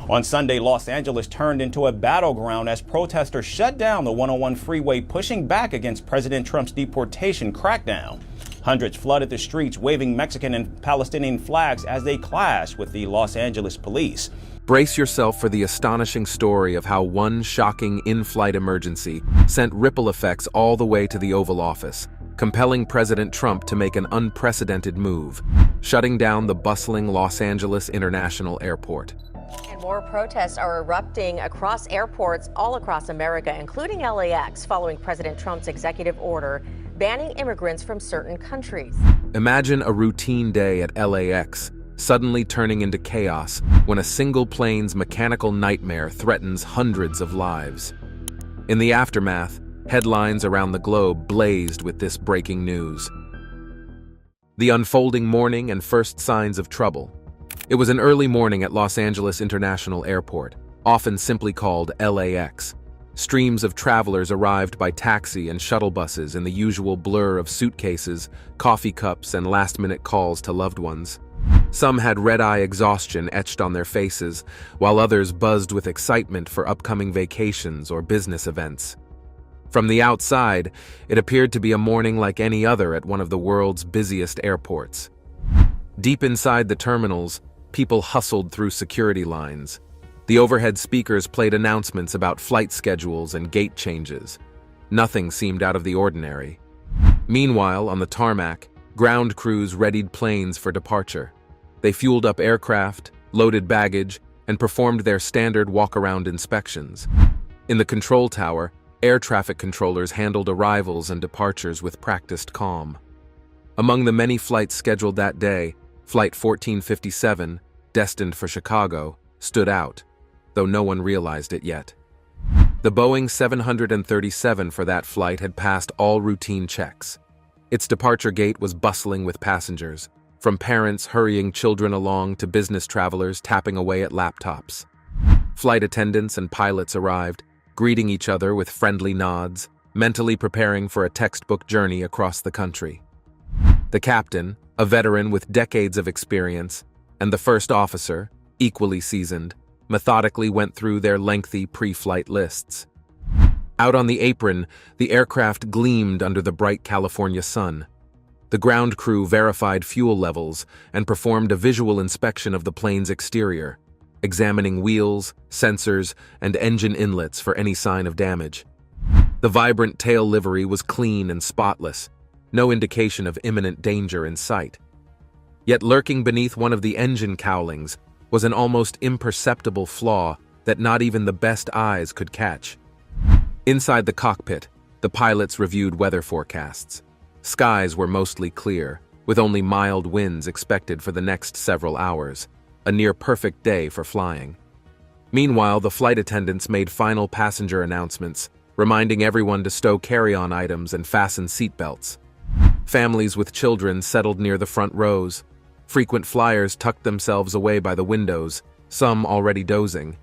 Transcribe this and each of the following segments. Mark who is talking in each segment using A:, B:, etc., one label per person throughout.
A: On Sunday, Los Angeles turned into a battleground as protesters shut down the 101 freeway, pushing back against President Trump's deportation crackdown. Hundreds flooded the streets, waving Mexican and Palestinian flags as they clashed with the Los Angeles police.
B: Brace yourself for the astonishing story of how one shocking in-flight emergency sent ripple effects all the way to the Oval Office, compelling President Trump to make an unprecedented move, shutting down the bustling Los Angeles International Airport.
C: And more protests are erupting across airports all across America, including LAX, following President Trump's executive order banning immigrants from certain countries.
B: Imagine a routine day at LAX, suddenly turning into chaos when a single plane's mechanical nightmare threatens hundreds of lives. In the aftermath, headlines around the globe blazed with this breaking news. The unfolding morning and first signs of trouble. It was an early morning at Los Angeles International Airport, often simply called LAX. Streams of travelers arrived by taxi and shuttle buses in the usual blur of suitcases, coffee cups, and last-minute calls to loved ones. Some had red-eye exhaustion etched on their faces, while others buzzed with excitement for upcoming vacations or business events. From the outside, it appeared to be a morning like any other at one of the world's busiest airports. Deep inside the terminals, people hustled through security lines. The overhead speakers played announcements about flight schedules and gate changes. Nothing seemed out of the ordinary. Meanwhile, on the tarmac, ground crews readied planes for departure. They fueled up aircraft, loaded baggage, and performed their standard walk-around inspections. In the control tower, air traffic controllers handled arrivals and departures with practiced calm. Among the many flights scheduled that day, Flight 1457, destined for Chicago, stood out, though no one realized it yet. The Boeing 737 for that flight had passed all routine checks. Its departure gate was bustling with passengers, from parents hurrying children along to business travelers tapping away at laptops. Flight attendants and pilots arrived, greeting each other with friendly nods, mentally preparing for a textbook journey across the country. The captain, a veteran with decades of experience, and the first officer, equally seasoned, methodically went through their lengthy pre-flight lists. Out on the apron, the aircraft gleamed under the bright California sun. The ground crew verified fuel levels and performed a visual inspection of the plane's exterior, examining wheels, sensors, and engine inlets for any sign of damage. The vibrant tail livery was clean and spotless, no indication of imminent danger in sight. Yet lurking beneath one of the engine cowlings was an almost imperceptible flaw that not even the best eyes could catch. Inside the cockpit, the pilots reviewed weather forecasts. Skies were mostly clear, with only mild winds expected for the next several hours, a near-perfect day for flying. Meanwhile, the flight attendants made final passenger announcements, reminding everyone to stow carry-on items and fasten seatbelts. Families with children settled near the front rows. Frequent flyers tucked themselves away by the windows, some already dozing.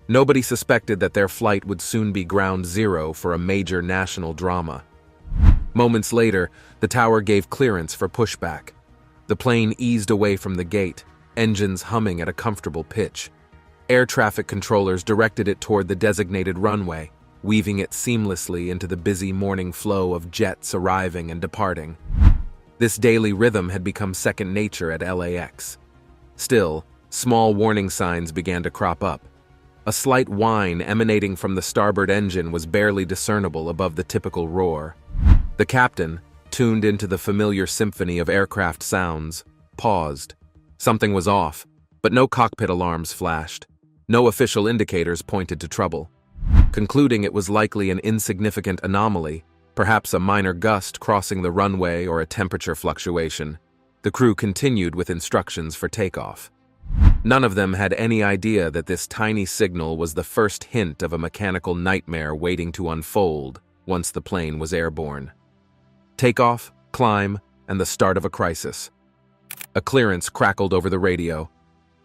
B: Nobody suspected that their flight would soon be ground zero for a major national drama. Moments later, the tower gave clearance for pushback. The plane eased away from the gate, engines humming at a comfortable pitch. Air traffic controllers directed it toward the designated runway, weaving it seamlessly into the busy morning flow of jets arriving and departing. This daily rhythm had become second nature at LAX. Still, small warning signs began to crop up. A slight whine emanating from the starboard engine was barely discernible above the typical roar. The captain, tuned into the familiar symphony of aircraft sounds, paused. Something was off, but no cockpit alarms flashed. No official indicators pointed to trouble. Concluding it was likely an insignificant anomaly, perhaps a minor gust crossing the runway or a temperature fluctuation, the crew continued with instructions for takeoff. None of them had any idea that this tiny signal was the first hint of a mechanical nightmare waiting to unfold once the plane was airborne. Takeoff, climb, and the start of a crisis. A clearance crackled over the radio.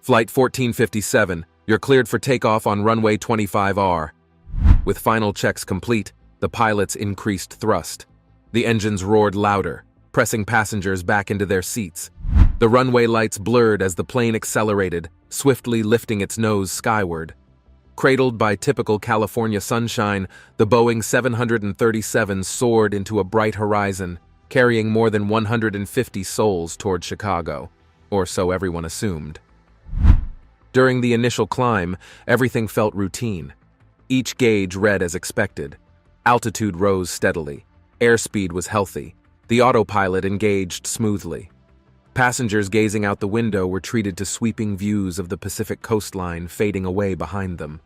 B: Flight 1457, you're cleared for takeoff on runway 25R. With final checks complete, the pilots increased thrust. The engines roared louder, pressing passengers back into their seats. The runway lights blurred as the plane accelerated, swiftly lifting its nose skyward. Cradled by typical California sunshine, the Boeing 737 soared into a bright horizon, carrying more than 150 souls toward Chicago, or so everyone assumed. During the initial climb, everything felt routine. Each gauge read as expected. Altitude rose steadily. Airspeed was healthy. The autopilot engaged smoothly. Passengers gazing out the window were treated to sweeping views of the Pacific coastline fading away behind them.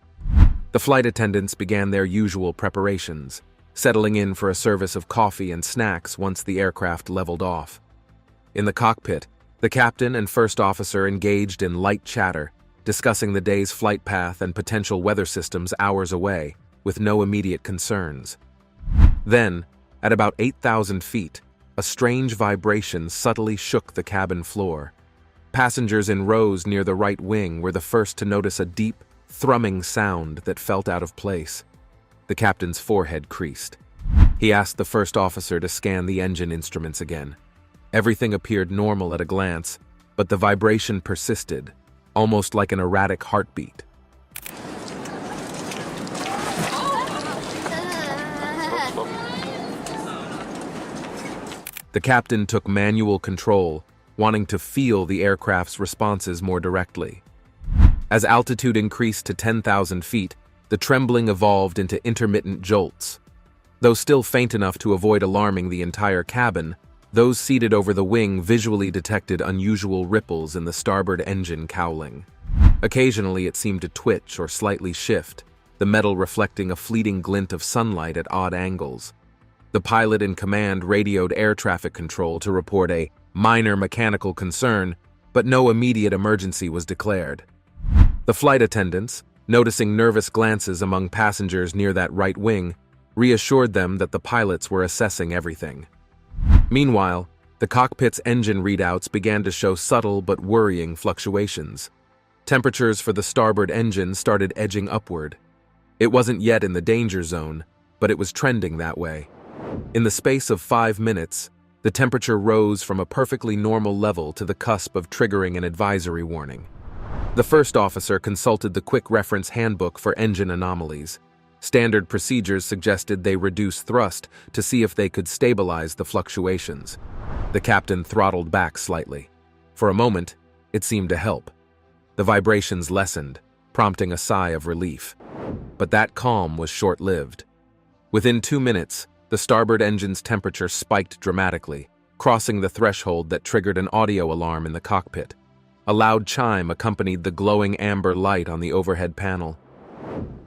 B: The flight attendants began their usual preparations, settling in for a service of coffee and snacks once the aircraft leveled off. In the cockpit, the captain and first officer engaged in light chatter, discussing the day's flight path and potential weather systems hours away, with no immediate concerns. Then, at about 8,000 feet, a strange vibration subtly shook the cabin floor. Passengers in rows near the right wing were the first to notice a deep, thrumming sound that felt out of place. The captain's forehead creased. He asked the first officer to scan the engine instruments again. Everything appeared normal at a glance, but the vibration persisted, almost like an erratic heartbeat. The captain took manual control, wanting to feel the aircraft's responses more directly. As altitude increased to 10,000 feet, the trembling evolved into intermittent jolts. Though still faint enough to avoid alarming the entire cabin, those seated over the wing visually detected unusual ripples in the starboard engine cowling. Occasionally it seemed to twitch or slightly shift, the metal reflecting a fleeting glint of sunlight at odd angles. The pilot in command radioed air traffic control to report a minor mechanical concern, but no immediate emergency was declared. The flight attendants, noticing nervous glances among passengers near that right wing, reassured them that the pilots were assessing everything. Meanwhile, the cockpit's engine readouts began to show subtle but worrying fluctuations. Temperatures for the starboard engine started edging upward. It wasn't yet in the danger zone, but it was trending that way. In the space of 5 minutes, the temperature rose from a perfectly normal level to the cusp of triggering an advisory warning. The first officer consulted the quick reference handbook for engine anomalies. Standard procedures suggested they reduce thrust to see if they could stabilize the fluctuations. The captain throttled back slightly. For a moment, it seemed to help. The vibrations lessened, prompting a sigh of relief. But that calm was short-lived. Within 2 minutes, the starboard engine's temperature spiked dramatically, crossing the threshold that triggered an audio alarm in the cockpit. A loud chime accompanied the glowing amber light on the overhead panel.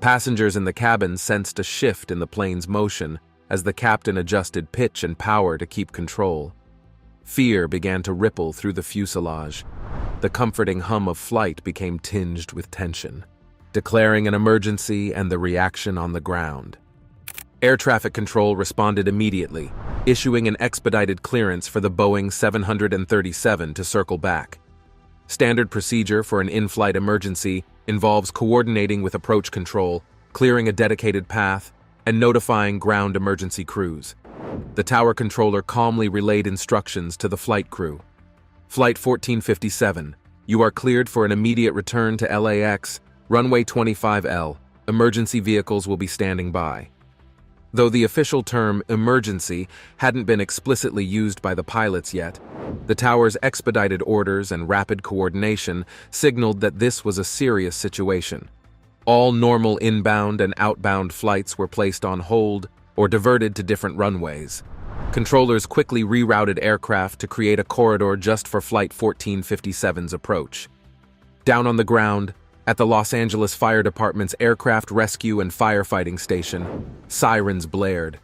B: Passengers in the cabin sensed a shift in the plane's motion as the captain adjusted pitch and power to keep control. Fear began to ripple through the fuselage. The comforting hum of flight became tinged with tension, declaring an emergency and the reaction on the ground. Air traffic control responded immediately, issuing an expedited clearance for the Boeing 737 to circle back. Standard procedure for an in-flight emergency involves coordinating with approach control, clearing a dedicated path, and notifying ground emergency crews. The tower controller calmly relayed instructions to the flight crew. Flight 1457, you are cleared for an immediate return to LAX, runway 25L. Emergency vehicles will be standing by. Though the official term emergency hadn't been explicitly used by the pilots yet, the tower's expedited orders and rapid coordination signaled that this was a serious situation. All normal inbound and outbound flights were placed on hold or diverted to different runways. Controllers quickly rerouted aircraft to create a corridor just for Flight 1457's approach. Down on the ground, at the Los Angeles Fire Department's Aircraft Rescue and Firefighting Station, sirens blared.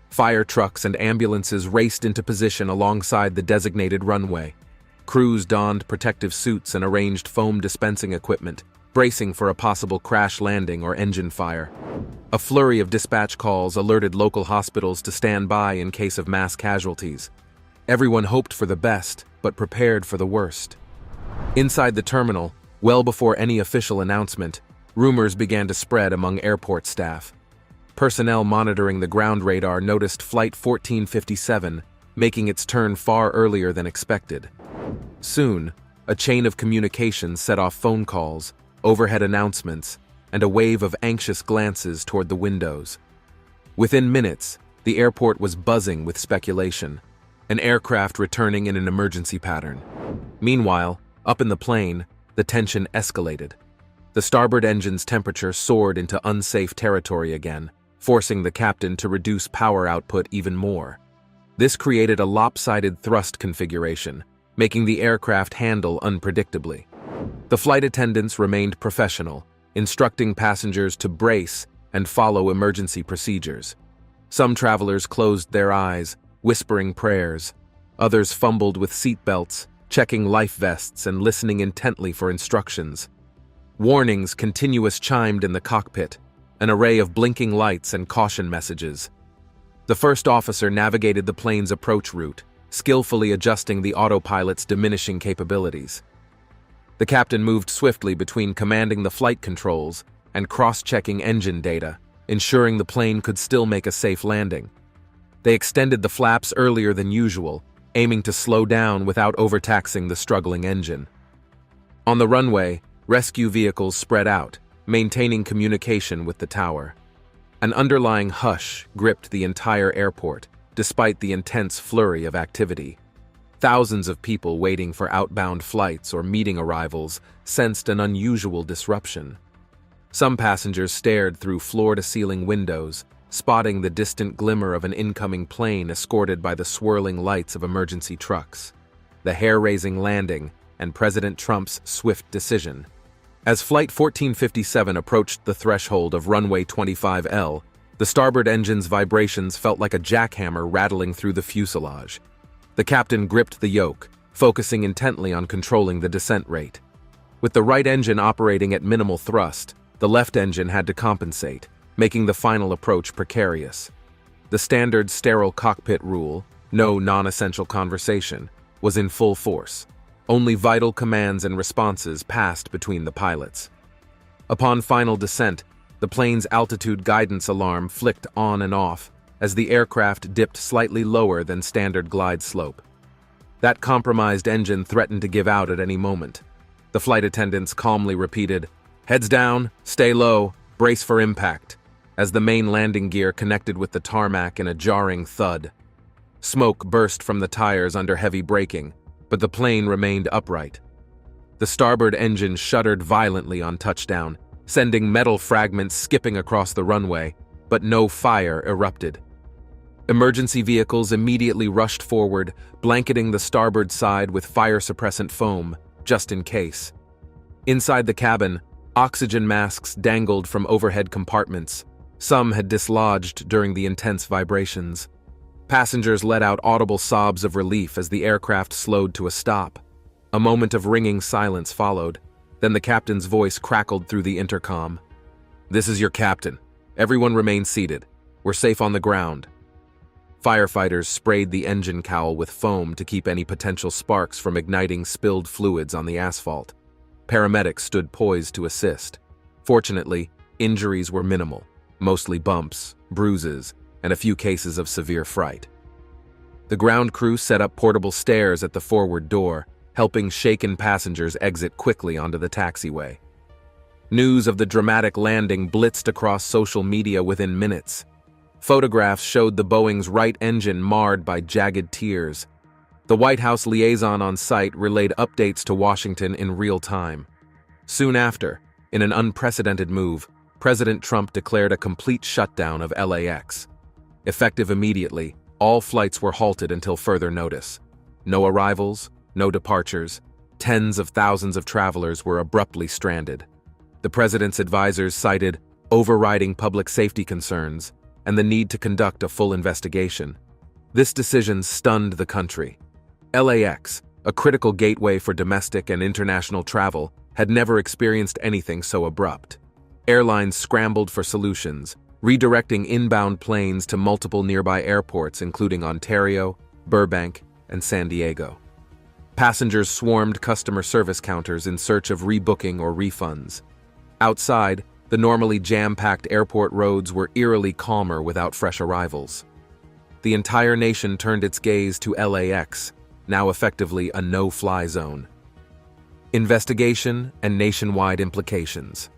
B: Fire trucks and ambulances raced into position alongside the designated runway. Crews donned protective suits and arranged foam dispensing equipment, bracing for a possible crash landing or engine fire. A flurry of dispatch calls alerted local hospitals to stand by in case of mass casualties. Everyone hoped for the best, but prepared for the worst. Inside the terminal, well before any official announcement, rumors began to spread among airport staff. Personnel monitoring the ground radar noticed Flight 1457 making its turn far earlier than expected. Soon, a chain of communications set off phone calls, overhead announcements, and a wave of anxious glances toward the windows. Within minutes, the airport was buzzing with speculation, an aircraft returning in an emergency pattern. Meanwhile, up in the plane, the tension escalated. The starboard engine's temperature soared into unsafe territory again, forcing the captain to reduce power output even more. This created a lopsided thrust configuration, making the aircraft handle unpredictably. The flight attendants remained professional, instructing passengers to brace and follow emergency procedures. Some travelers closed their eyes, whispering prayers. Others fumbled with seatbelts, checking life vests and listening intently for instructions. Warnings continuous chimed in the cockpit, an array of blinking lights and caution messages. The first officer navigated the plane's approach route, skillfully adjusting the autopilot's diminishing capabilities. The captain moved swiftly between commanding the flight controls and cross-checking engine data, ensuring the plane could still make a safe landing. They extended the flaps earlier than usual, aiming to slow down without overtaxing the struggling engine. On the runway, rescue vehicles spread out, maintaining communication with the tower. An underlying hush gripped the entire airport, despite the intense flurry of activity. Thousands of people waiting for outbound flights or meeting arrivals sensed an unusual disruption. Some passengers stared through floor-to-ceiling windows, spotting the distant glimmer of an incoming plane escorted by the swirling lights of emergency trucks. The hair-raising landing and President Trump's swift decision. As Flight 1457 approached the threshold of runway 25L, the starboard engine's vibrations felt like a jackhammer rattling through the fuselage. The captain gripped the yoke, focusing intently on controlling the descent rate. With the right engine operating at minimal thrust, the left engine had to compensate, making the final approach precarious. The standard sterile cockpit rule, no non-essential conversation, was in full force. Only vital commands and responses passed between the pilots. Upon final descent, the plane's altitude guidance alarm flicked on and off as the aircraft dipped slightly lower than standard glide slope. That compromised engine threatened to give out at any moment. The flight attendants calmly repeated, "Heads down, stay low, brace for impact," as the main landing gear connected with the tarmac in a jarring thud. Smoke burst from the tires under heavy braking, but the plane remained upright. The starboard engine shuddered violently on touchdown, sending metal fragments skipping across the runway, but no fire erupted. Emergency vehicles immediately rushed forward, blanketing the starboard side with fire-suppressant foam, just in case. Inside the cabin, oxygen masks dangled from overhead compartments. Some had dislodged during the intense vibrations. Passengers let out audible sobs of relief as the aircraft slowed to a stop. A moment of ringing silence followed. Then the captain's voice crackled through the intercom. "This is your captain. Everyone remain seated. We're safe on the ground." Firefighters sprayed the engine cowl with foam to keep any potential sparks from igniting spilled fluids on the asphalt. Paramedics stood poised to assist. Fortunately, injuries were minimal, mostly bumps, bruises, and a few cases of severe fright. The ground crew set up portable stairs at the forward door, helping shaken passengers exit quickly onto the taxiway. News of the dramatic landing blitzed across social media within minutes. Photographs showed the Boeing's right engine marred by jagged tears. The White House liaison on site relayed updates to Washington in real time. Soon after, in an unprecedented move, President Trump declared a complete shutdown of LAX. Effective immediately, all flights were halted until further notice. No arrivals, no departures. Tens of thousands of travelers were abruptly stranded. The president's advisors cited overriding public safety concerns and the need to conduct a full investigation. This decision stunned the country. LAX, a critical gateway for domestic and international travel, had never experienced anything so abrupt. Airlines scrambled for solutions, redirecting inbound planes to multiple nearby airports including Ontario, Burbank, and San Diego. Passengers swarmed customer service counters in search of rebooking or refunds. Outside, the normally jam-packed airport roads were eerily calmer without fresh arrivals. The entire nation turned its gaze to LAX, now effectively a no-fly zone. Investigation and nationwide implications.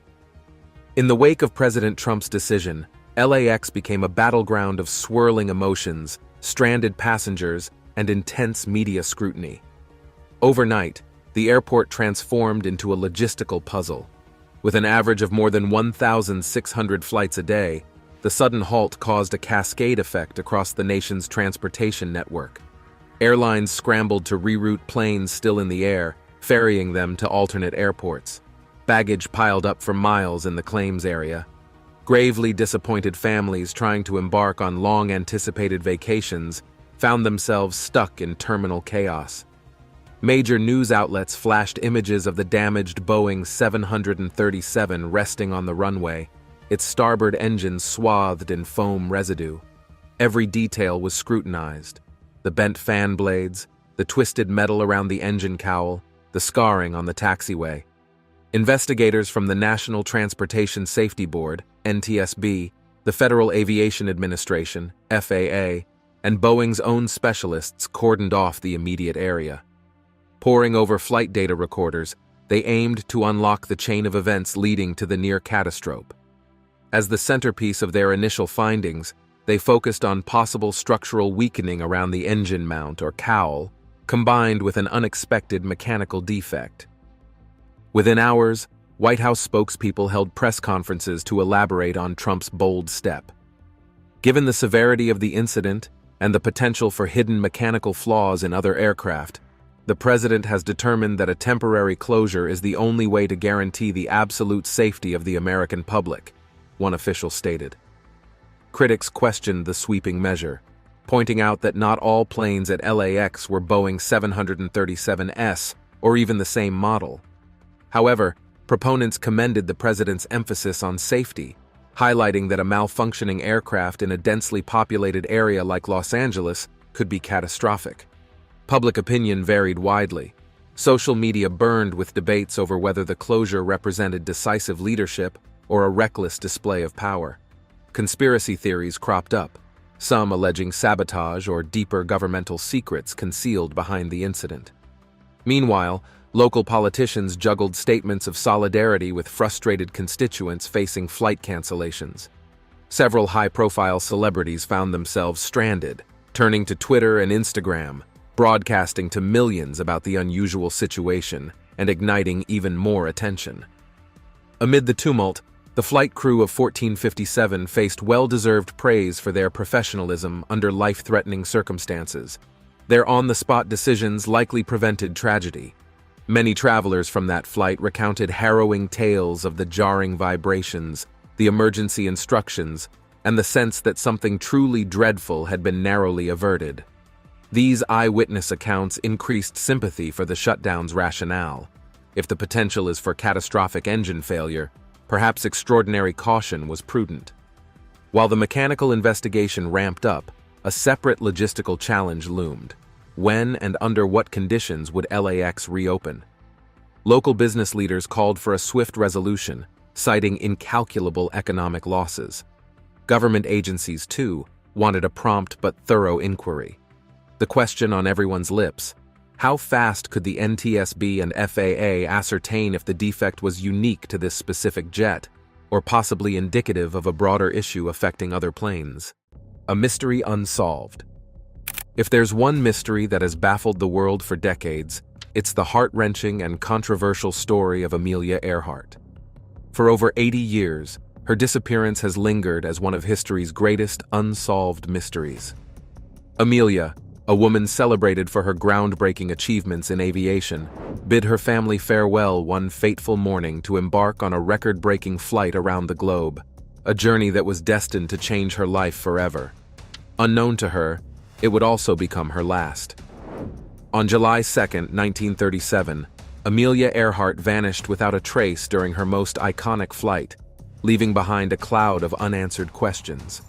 B: In the wake of President Trump's decision, LAX became a battleground of swirling emotions, stranded passengers, and intense media scrutiny. Overnight, the airport transformed into a logistical puzzle. With an average of more than 1,600 flights a day, the sudden halt caused a cascade effect across the nation's transportation network. Airlines scrambled to reroute planes still in the air, ferrying them to alternate airports. Baggage piled up for miles in the claims area. Gravely disappointed families trying to embark on long-anticipated vacations found themselves stuck in terminal chaos. Major news outlets flashed images of the damaged Boeing 737 resting on the runway, its starboard engine swathed in foam residue. Every detail was scrutinized: the bent fan blades, the twisted metal around the engine cowl, the scarring on the taxiway. Investigators from the National Transportation Safety Board, NTSB, the Federal Aviation Administration, FAA, and Boeing's own specialists cordoned off the immediate area. Poring over flight data recorders, they aimed to unlock the chain of events leading to the near catastrophe. As the centerpiece of their initial findings, they focused on possible structural weakening around the engine mount or cowl, combined with an unexpected mechanical defect. Within hours, White House spokespeople held press conferences to elaborate on Trump's bold step. Given the severity of the incident and the potential for hidden mechanical flaws in other aircraft, the president has determined that a temporary closure is the only way to guarantee the absolute safety of the American public, one official stated. Critics questioned the sweeping measure, pointing out that not all planes at LAX were Boeing 737s or even the same model. However, proponents commended the president's emphasis on safety, highlighting that a malfunctioning aircraft in a densely populated area like Los Angeles could be catastrophic. Public opinion varied widely. Social media burned with debates over whether the closure represented decisive leadership or a reckless display of power. Conspiracy theories cropped up, some alleging sabotage or deeper governmental secrets concealed behind the incident. Meanwhile, local politicians juggled statements of solidarity with frustrated constituents facing flight cancellations. Several high-profile celebrities found themselves stranded, turning to Twitter and Instagram, broadcasting to millions about the unusual situation and igniting even more attention. Amid the tumult, the flight crew of 1457 faced well-deserved praise for their professionalism under life-threatening circumstances. Their on-the-spot decisions likely prevented tragedy. Many travelers from that flight recounted harrowing tales of the jarring vibrations, the emergency instructions, and the sense that something truly dreadful had been narrowly averted. These eyewitness accounts increased sympathy for the shutdown's rationale. If the potential is for catastrophic engine failure, perhaps extraordinary caution was prudent. While the mechanical investigation ramped up, a separate logistical challenge loomed. When and under what conditions would LAX reopen? Local business leaders called for a swift resolution, citing incalculable economic losses. Government agencies, too, wanted a prompt but thorough inquiry. The question on everyone's lips: how fast could the NTSB and FAA ascertain if the defect was unique to this specific jet, or possibly indicative of a broader issue affecting other planes? A mystery unsolved. If there's one mystery that has baffled the world for decades, it's the heart-wrenching and controversial story of Amelia Earhart. For over 80 years, her disappearance has lingered as one of history's greatest unsolved mysteries. Amelia, a woman celebrated for her groundbreaking achievements in aviation, bid her family farewell one fateful morning to embark on a record-breaking flight around the globe, a journey that was destined to change her life forever. Unknown to her, it would also become her last. On July 2, 1937, Amelia Earhart vanished without a trace during her most iconic flight, leaving behind a cloud of unanswered questions.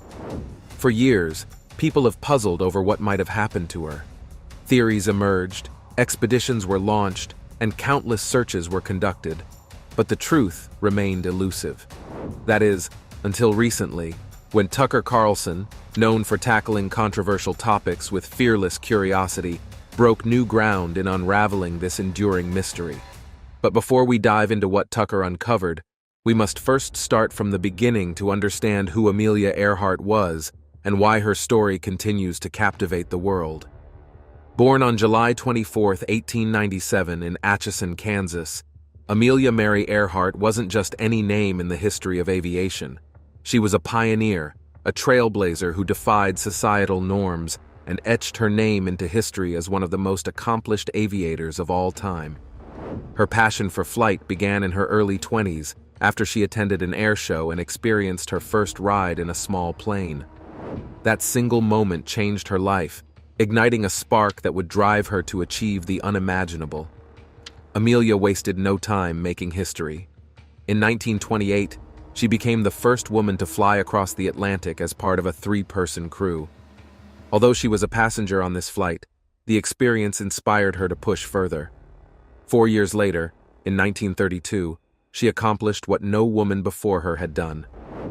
B: For years, people have puzzled over what might have happened to her. Theories emerged, expeditions were launched, and countless searches were conducted, but the truth remained elusive. That is, until recently, when Tucker Carlson, known for tackling controversial topics with fearless curiosity, broke new ground in unraveling this enduring mystery. But before we dive into what Tucker uncovered, we must first start from the beginning to understand who Amelia Earhart was and why her story continues to captivate the world. Born on July 24, 1897 in Atchison, Kansas, Amelia Mary Earhart wasn't just any name in the history of aviation. She was a pioneer, a trailblazer who defied societal norms and etched her name into history as one of the most accomplished aviators of all time. Her passion for flight began in her early 20s after she attended an air show and experienced her first ride in a small plane. That single moment changed her life, igniting a spark that would drive her to achieve the unimaginable. Amelia wasted no time making history. In 1928, she became the first woman to fly across the Atlantic as part of a 3-person crew. Although she was a passenger on this flight, the experience inspired her to push further. 4 years later, in 1932, she accomplished what no woman before her had done: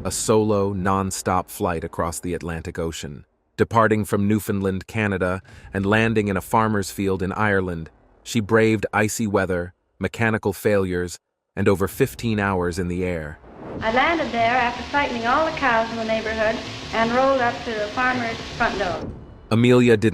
B: a solo, non-stop flight across the Atlantic Ocean. Departing from Newfoundland, Canada, and landing in a farmer's field in Ireland, she braved icy weather, mechanical failures, and over 15 hours in the air.
D: I landed there after frightening all the cows in the neighborhood and rolled up to the farmer's front door.
B: Amelia didn't